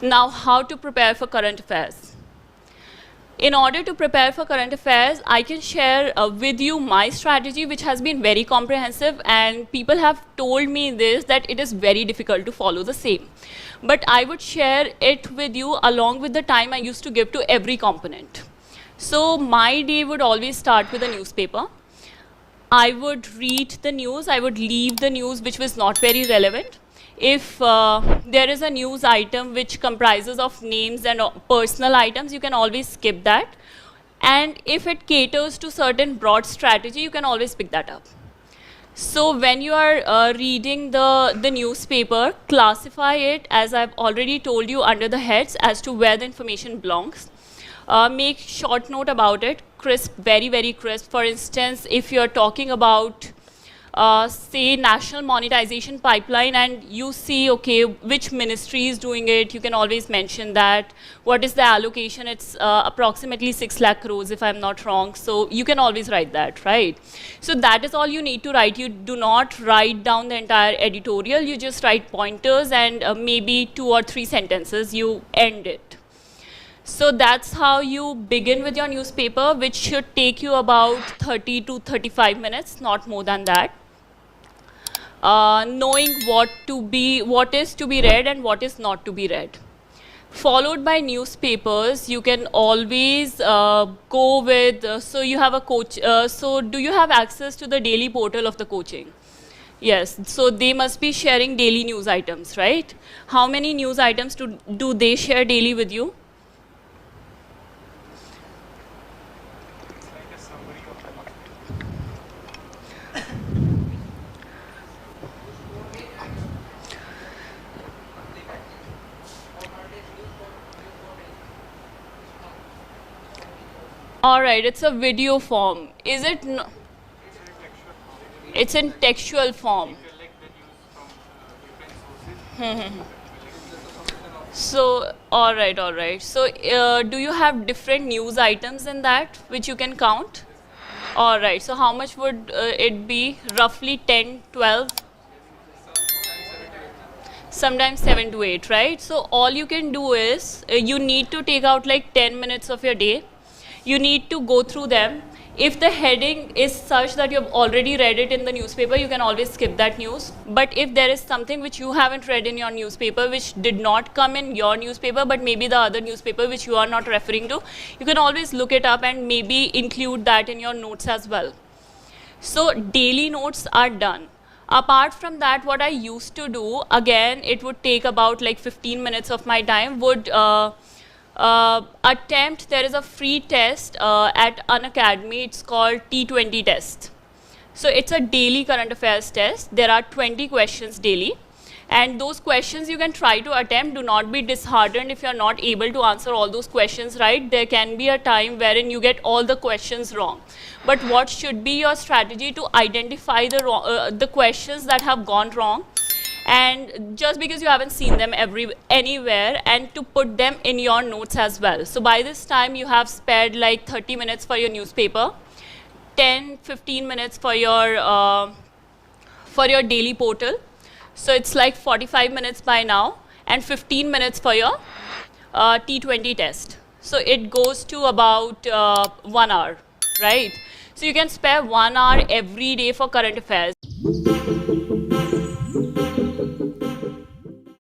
Now, how to prepare for current affairs? In order to prepare for current affairs, I can share with you my strategy, which has been very comprehensive, and people have told me this, that it is very difficult to follow the same. But I would share it with you along with the time I used to give to every component. So my day would always start with a newspaper. I would read the news, I would leave the news which was not very relevant. If there is a news item which comprises of names and personal items, you can always skip that. And if it caters to certain broad strategy, you can always pick that up. So when you are reading the newspaper, classify it, as I've already told you, under the heads as to where the information belongs. Make short note about it, crisp, very, very crisp. For instance, if you're talking about say national monetization pipeline and you see, okay, which ministry is doing it, you can always mention that. What is the allocation? It's approximately 6 lakh crores if I'm not wrong. So you can always write that, right? So that is all you need to write. You do not write down the entire editorial. You just write pointers and maybe 2 or 3 sentences. You end it. So that's how you begin with your newspaper, which should take you about 30 to 35 minutes, not more than that. Knowing what is to be read and what is not to be read. Followed by newspapers, you can always go with, so you have a coach, so do you have access to the daily portal of the coaching? Yes, so they must be sharing daily news items, right? How many news items do they share daily with you? All right, it's a video form. Is it? It's in textual form. So, all right, all right. So, do you have different news items in that which you can count? All right. So, how much would it be? Roughly 10, 12? Sometimes 7 to 8, right? So, all you can do is you need to take out like 10 minutes of your day. You need to go through them. If the heading is such that you have already read it in the newspaper, you can always skip that news. But if there is something which you haven't read in your newspaper, which did not come in your newspaper, but maybe the other newspaper which you are not referring to, you can always look it up and maybe include that in your notes as well. So daily notes are done. Apart from that, what I used to do, again, it would take about like 15 minutes of my time, would attempt, there is a free test at Unacademy, it's called T20 test. So it's a daily current affairs test. There are 20 questions daily, and those questions you can try to attempt. Do not be disheartened if you're not able to answer all those questions right. There can be a time wherein you get all the questions wrong. But what should be your strategy to identify the questions that have gone wrong, and just because you haven't seen them anywhere, and to put them in your notes as well. So by this time you have spared like 30 minutes for your newspaper, 10-15 minutes for your daily portal. So it's like 45 minutes by now, and 15 minutes for your T20 test. So it goes to about 1 hour, right? So you can spare 1 hour every day for current affairs.